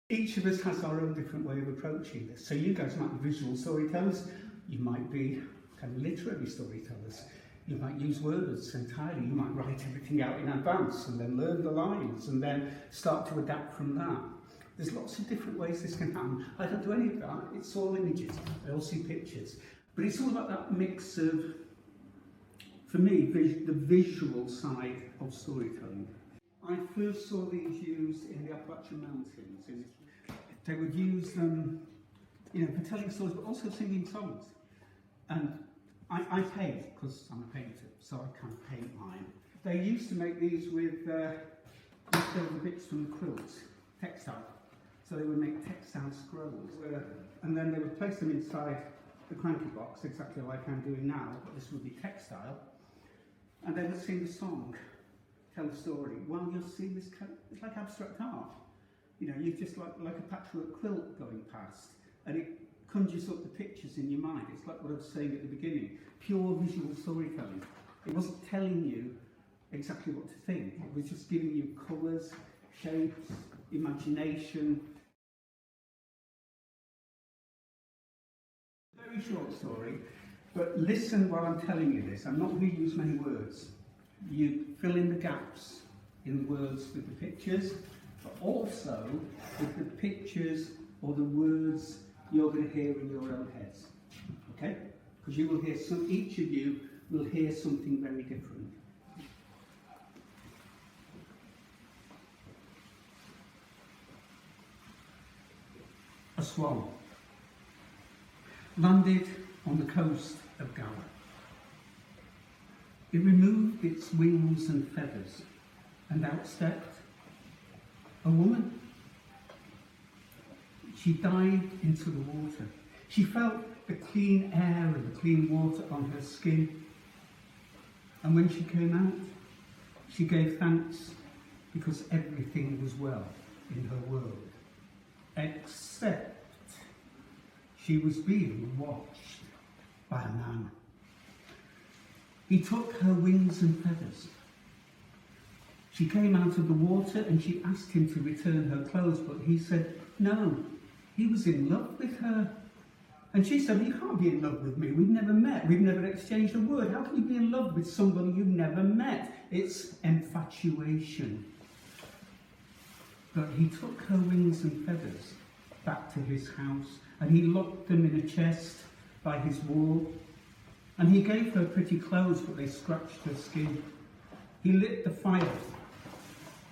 Each of us has our own different way of approaching this. So you guys might be visual storytellers, you might be kind of literary storytellers. You might use words entirely, you might write everything out in advance and then learn the lines and then start to adapt from that. There's lots of different ways this can happen. I don't do any of that, it's all images, I all see pictures. But it's all about that mix of, for me, the visual side of storytelling. I first saw these used in the Appalachian Mountains. They would use them, for telling stories, but also singing songs. And I paint, because I'm a painter, so I can paint mine. They used to make these with leftover bits from the quilts, textile. So they would make textile scrolls, and then they would place them inside the cranky box, exactly like I'm doing now, but this would be textile. And they would sing a song, tell a story. While you're seeing this, it's like abstract art. You're just like a patchwork quilt going past, and it conjures up the pictures in your mind. It's like what I was saying at the beginning, pure visual storytelling. It wasn't telling you exactly what to think, it was just giving you colours, shapes, imagination. Very short story, but listen while I'm telling you this. I'm not going to use many words. You fill in the gaps in the words with the pictures, but also with the pictures or the words you're going to hear in your own heads, okay? Because you will hear each of you will hear something very different. A swan landed on the coast of Gower. It removed its wings and feathers and outstepped a woman. She dived into the water. She felt the clean air and the clean water on her skin. And when she came out, she gave thanks because everything was well in her world, except she was being watched by a man. He took her wings and feathers. She came out of the water and she asked him to return her clothes, but he said no. He was in love with her. And she said, you can't be in love with me. We've never met. We've never exchanged a word. How can you be in love with somebody you've never met? It's infatuation. But he took her wings and feathers back to his house and he locked them in a chest by his wall. And he gave her pretty clothes, but they scratched her skin. He lit the fire,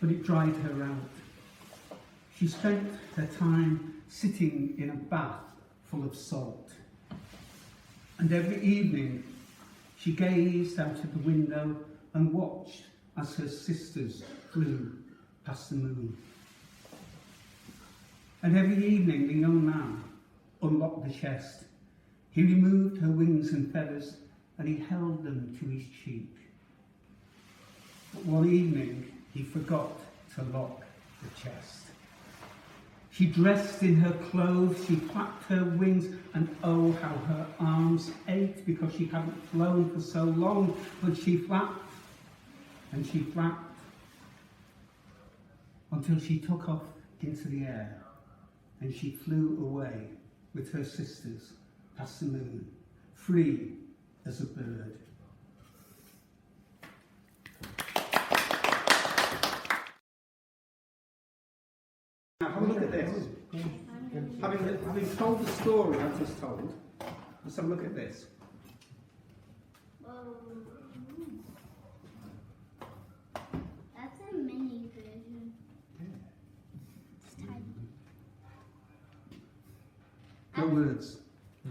but it dried her out. She spent her time sitting in a bath full of salt. And every evening she gazed out of the window and watched as her sisters flew past the moon. And every evening the young man unlocked the chest. He removed her wings and feathers and he held them to his cheek. But one evening he forgot to lock the chest. She dressed in her clothes, she flapped her wings, and oh, how her arms ached because she hadn't flown for so long. But she flapped and she flapped until she took off into the air and she flew away with her sisters past the moon, free as a bird. Now have a look at this. Having told the story I've just told, let's have a look at this. That's a mini version. It's tiny. No words.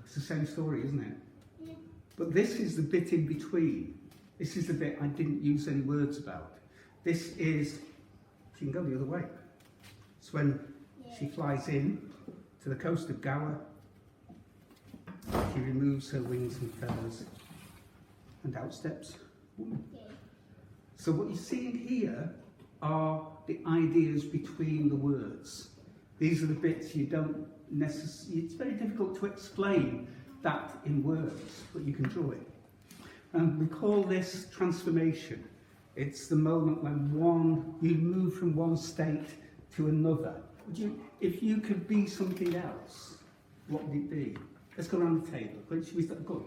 It's the same story, isn't it? Yeah. But this is the bit in between. This is the bit I didn't use any words about. This is, she can go the other way. It's when she flies in to the coast of Gower. She removes her wings and feathers and outsteps woman. So what you're seeing here are the ideas between the words. These are the bits you don't necessarily, it's very difficult to explain that in words, but you can draw it. And we call this transformation. It's the moment when you move from one state to another. If you could be something else, what would it be? Let's go around the table. Should we start? Go.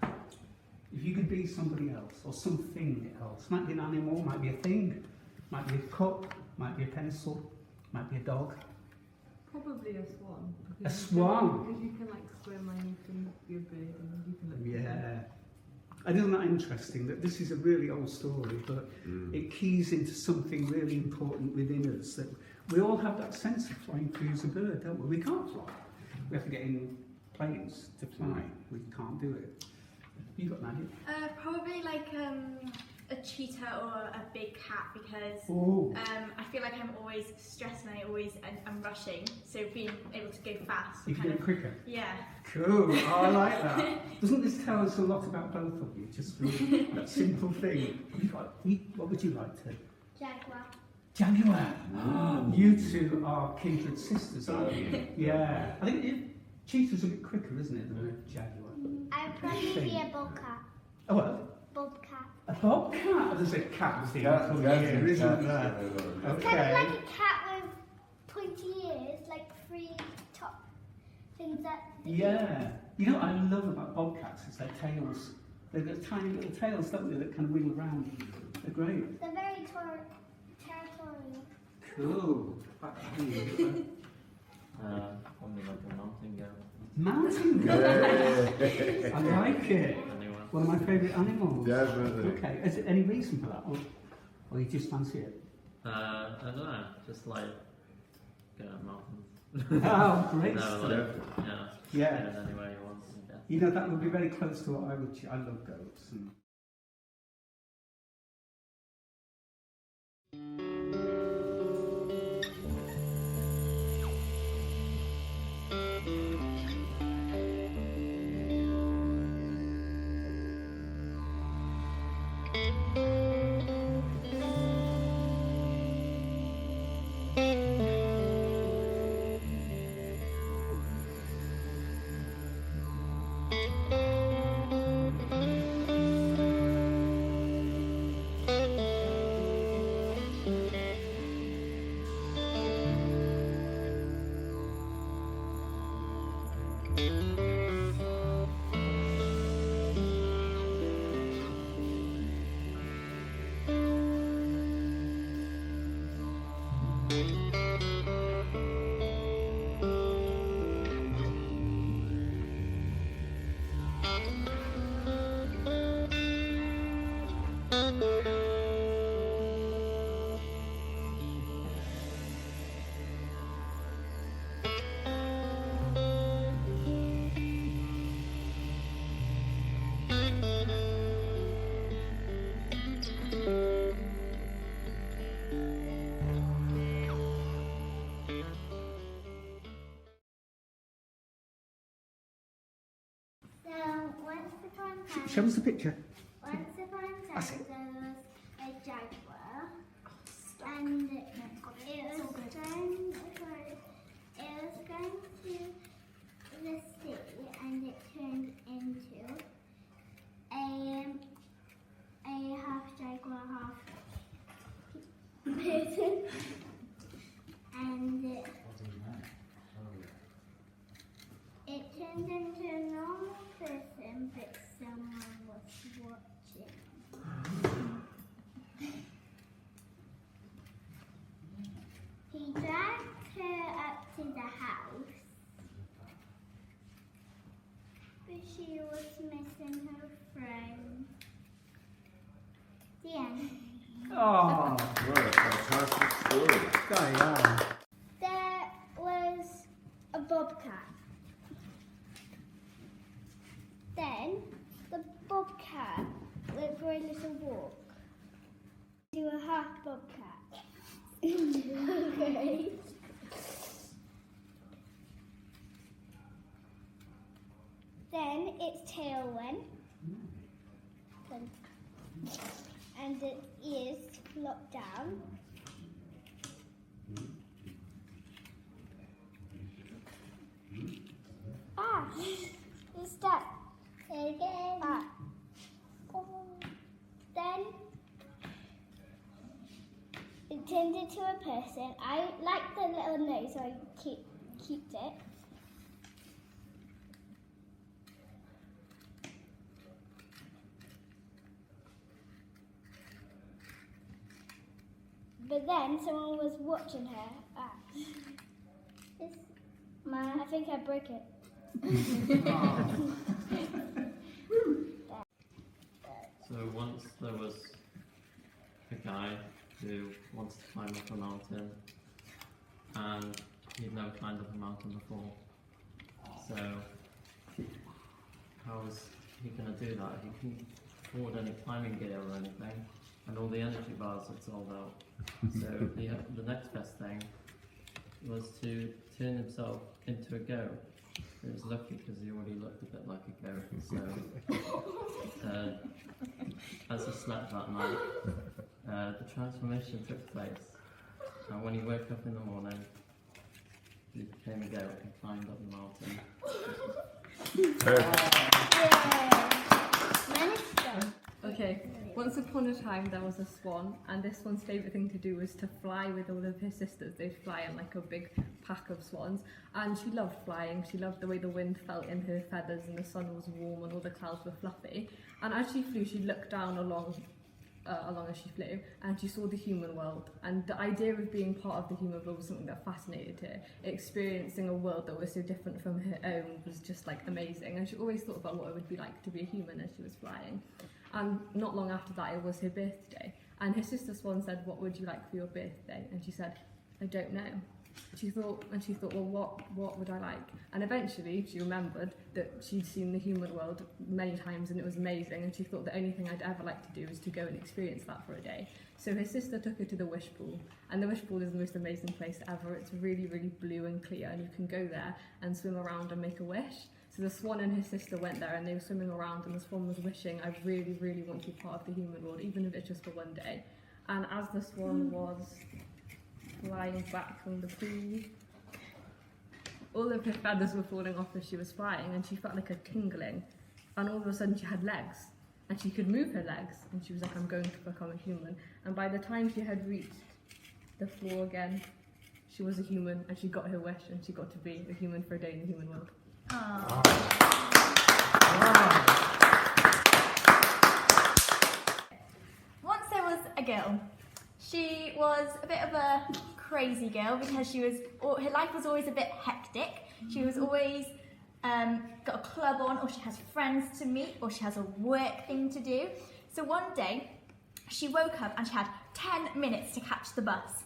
If you could be somebody else or something else, might be an animal, might be a thing, might be a cup, might be a pencil, might be a dog. Probably a swan. A swan? Because you can like swim and you can be a bird and you can look. Yeah. And isn't that interesting that this is a really old story, but it keys into something really important within us, that we all have that sense of flying free as a bird, don't we? We can't fly. We have to get in planes to fly. We can't do it. You got Nadia? Probably like a cheetah or a big cat, because I feel like I'm always stressed and I'm rushing. So being able to go fast. You can go quicker? Yeah. Cool, oh, I like that. Doesn't this tell us a lot about both of you? Just that simple thing. What would you like to? Jaguar. Jaguar. You two are kindred sisters, aren't you? Yeah. I think cheetah's a bit quicker, isn't it, than a jaguar? I'd probably be a bobcat. Oh, what? Bobcat. A bobcat? There's a cat thing Cat, coming cat, here, isn't there? It's Okay. kind of like a cat with pointy ears, like 3 top things that... Yeah. You know what I love about bobcats is their tails. They've got tiny little tails, don't they, that kind of wiggle around. They're great. They're very territorial. Cool. Back to you. Only like a mountain goat. Mountain goat. I like it. Anyone? One of my favourite animals. Definitely. Okay. Is there any reason for that, or you just fancy it? I don't know. Just like mountains. Oh, great No, stuff. like, Yeah. Anywhere you want. Yeah. You know, that would be very close to what I would. I love goats. Show us the picture. Once upon a time, That's it. there was a jaguar, and it was going to the sea, and it turned into a half jaguar, half person, and it turned into a normal person, but someone was watching. He dragged her up to the house, but she was missing her friend. The end. Oh, What a fantastic story. Diane. There was a bobcat. Then the bobcat went for a little walk. To a half bobcat. Okay. Then its tail went, and its ears flopped down. Ah, it's stuck. Again. Ah. Then its turned into a person. I like the little nose, so I kept it. But then someone was watching her. I think I broke it. So once there was a guy who wanted to climb up a mountain, and he'd never climbed up a mountain before. So how was he going to do that? He couldn't afford any climbing gear or anything, and all the energy bars had sold out. So the next best thing was to turn himself into a goat. It was lucky because he already looked a bit like a goat. So as he slept that night, the transformation took place. And when he woke up in the morning, he became a goat and climbed up the mountain. Okay, once upon a time there was a swan, and this one's favourite thing to do was to fly with all of his sisters. They'd fly in like a big pack of swans, and she loved flying. She loved the way the wind felt in her feathers and the sun was warm and all the clouds were fluffy. And as she flew, she looked down along as she flew, and she saw the human world, and the idea of being part of the human world was something that fascinated her. Experiencing a world that was so different from her own was just like amazing, and she always thought about what it would be like to be a human as she was flying. And not long after that, it was her birthday, and her sister Swan said, "What would you like for your birthday?" And she said, "I don't know." She thought, well, what would I like? And eventually she remembered that she'd seen the human world many times and it was amazing, and she thought the only thing I'd ever like to do is to go and experience that for a day. So her sister took her to the wish pool, and the wish pool is the most amazing place ever. It's really, really blue and clear, and you can go there and swim around and make a wish. So the swan and his sister went there and they were swimming around, and the swan was wishing, "I really, really want to be part of the human world, even if it's just for one day." And as the swan was flying back from the pool, all of her feathers were falling off as she was flying, and she felt like a tingling, and all of a sudden she had legs and she could move her legs, and she was like, "I'm going to become a human." And by the time she had reached the floor again, she was a human, and she got her wish, and she got to be a human for a day in the human world. Once there was a girl. She was a bit of a crazy girl because her life was always a bit hectic. She was always got a club on, or she has friends to meet, or she has a work thing to do. So one day she woke up and she had 10 minutes to catch the bus.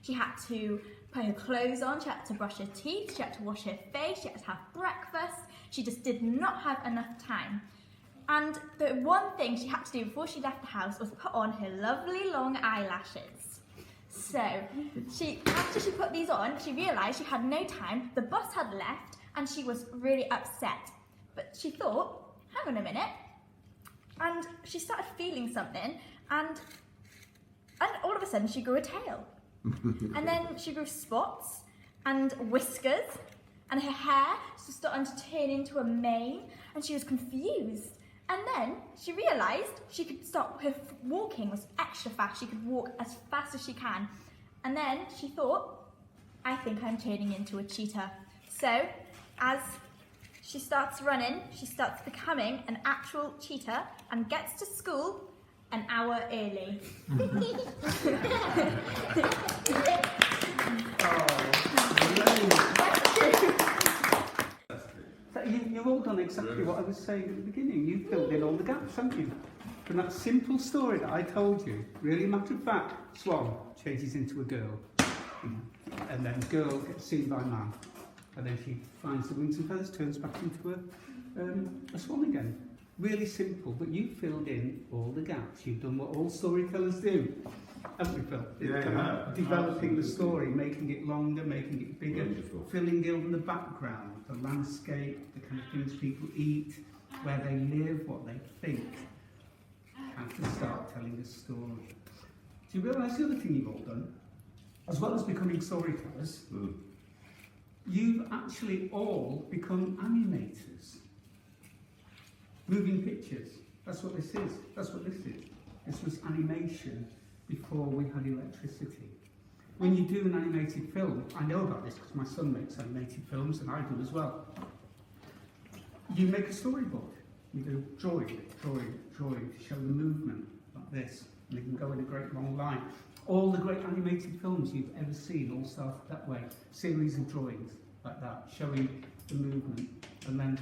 She had to put her clothes on, she had to brush her teeth, she had to wash her face, she had to have breakfast. She just did not have enough time. And the one thing she had to do before she left the house was put on her lovely long eyelashes. So after she put these on, she realised she had no time, the bus had left, and she was really upset. But she thought, hang on a minute, and she started feeling something, and all of a sudden she grew a tail. And then she grew spots and whiskers, and her hair was starting to turn into a mane, and she was confused. And then she realised she could stop, her walking was extra fast, she could walk as fast as she can. And then she thought, I think I'm turning into a cheetah. So as she starts running, she starts becoming an actual cheetah and gets to school an hour early. You've all done exactly what I was saying at the beginning. You filled in all the gaps, haven't you? From that simple story that I told you, really matter of fact, swan changes into a girl. And then girl gets seen by man. And then she finds the wings and feathers, turns back into a swan again. Really simple, but you filled in all the gaps. You've done what all storytellers do, haven't we, Phil? Yeah. Developing the story, making it longer, making it bigger, Wonderful. filling in the background, the landscape, the kind of things people eat, where they live, what they think. How to start telling a story. Do you realise the other thing you've all done? As well as becoming storytellers, you've actually all become animators. Moving pictures. That's what this is. This was animation before we had electricity. when you do an animated film, I know about this because my son makes animated films and I do as well. You make a storyboard. You do drawing to show the movement like this. And it can go in a great long line. All the great animated films you've ever seen all started that way. Series of drawings like that, showing the movement. And then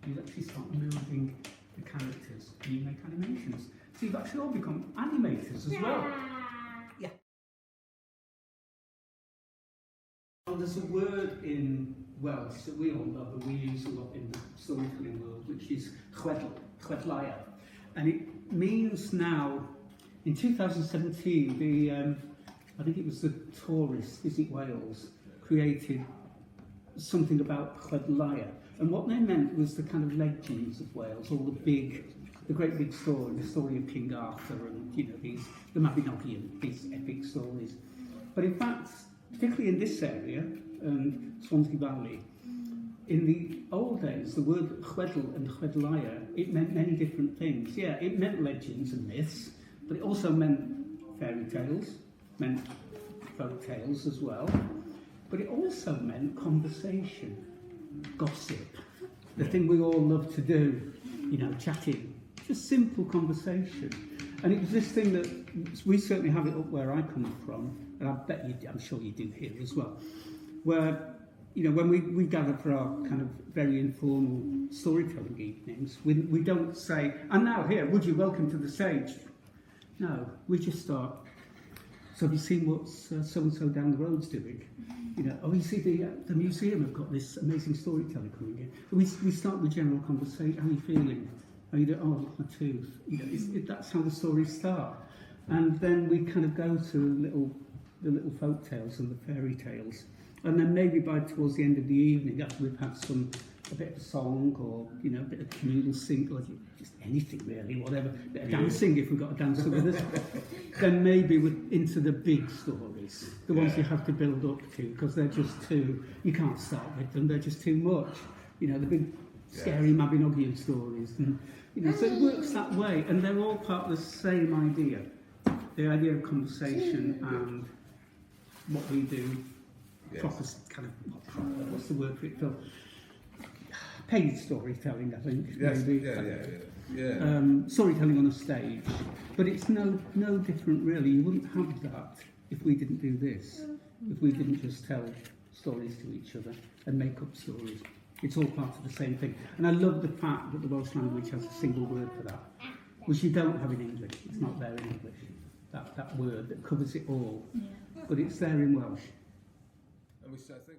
you actually start moving the characters and you make animations. So you've actually all become animators as well. Yeah. Well, there's a word in Welsh that we all love and we use a lot in the storytelling world, which is chwedlaya. And it means now, in 2017, I think it was the tourist, Visit Wales, created something about chwedlaya. And what they meant was the kind of legends of Wales, all the great big story, the story of King Arthur and, you know, the Mabinogion, these epic stories. But in fact, particularly in this area, Swansea Valley, in the old days, the word chwedl and chwedlaya, it meant many different things. Yeah, it meant legends and myths, but it also meant fairy tales, meant folk tales as well. But it also meant conversation, gossip, the thing we all love to do, you know, chatting, just simple conversation. And it was this thing that we certainly have it up where I come from, and I bet I'm sure you do here as well, where, you know, when we gather for our kind of very informal storytelling evenings, we don't say, and now here, would you welcome to the stage? No, we just start. So have you seen what so-and-so down the road's doing? You know, oh, you see the museum have got this amazing storyteller coming in. We start with general conversation. How are you feeling? How you doing? Oh, look, my tooth. You know, that's how the stories start. And then we kind of go to the little folk tales and the fairy tales. And then maybe towards the end of the evening, after we've had a bit of a song or, you know, a bit of communal sing, or just anything really, whatever, a bit of dancing if we've got a dancer with us, then maybe we're into the big stories, the ones you have to build up to, because they're just too, you can't start with them, they're just too much. You know, the big scary Mabinogion stories. And, you know, so it works that way, and they're all part of the same idea, the idea of conversation and what we do. Proper kind of, not proper, what's the word for it, Phil? Paid storytelling, I think. Yes, maybe. yeah. Storytelling on a stage. But it's no different really. You wouldn't have that if we didn't do this. If we didn't just tell stories to each other and make up stories. It's all part of the same thing. And I love the fact that the Welsh language has a single word for that, which you don't have in English. It's not there in English. That word that covers it all. But it's there in Welsh. And I think